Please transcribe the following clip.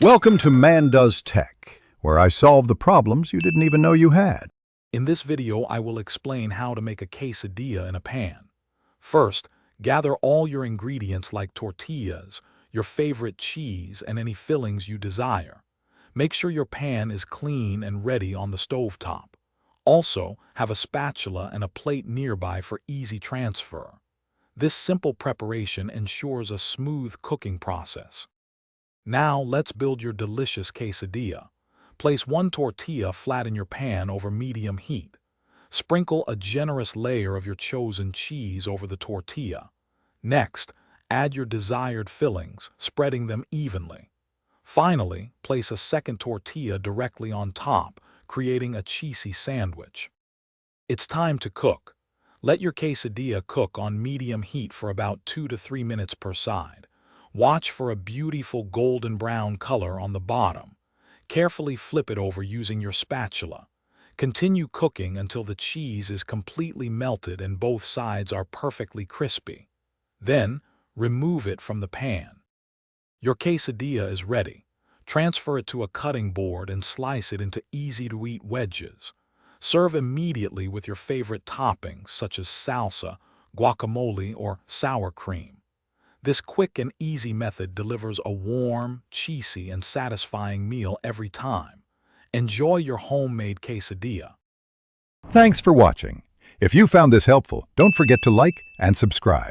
Welcome to Man Does Tech, where I solve the problems you didn't even know you had. In this video, I will explain how to make a quesadilla in a pan. First, gather all your ingredients like tortillas, your favorite cheese, and any fillings you desire. Make sure your pan is clean and ready on the stovetop. Also, have a spatula and a plate nearby for easy transfer. This simple preparation ensures a smooth cooking process. Now, let's build your delicious quesadilla. Place one tortilla flat in your pan over medium heat. Sprinkle a generous layer of your chosen cheese over the tortilla. Next, add your desired fillings, spreading them evenly. Finally, place a second tortilla directly on top, creating a cheesy sandwich. It's time to cook. Let your quesadilla cook on medium heat for about 2 to 3 minutes per side. Watch for a beautiful golden brown color on the bottom. Carefully flip it over using your spatula. Continue cooking until the cheese is completely melted and both sides are perfectly crispy. Then, remove it from the pan. Your quesadilla is ready. Transfer it to a cutting board and slice it into easy-to-eat wedges. Serve immediately with your favorite toppings such as salsa, guacamole, or sour cream. This quick and easy method delivers a warm, cheesy, and satisfying meal every time. Enjoy your homemade quesadilla. Thanks for watching. If you found this helpful, don't forget to like and subscribe.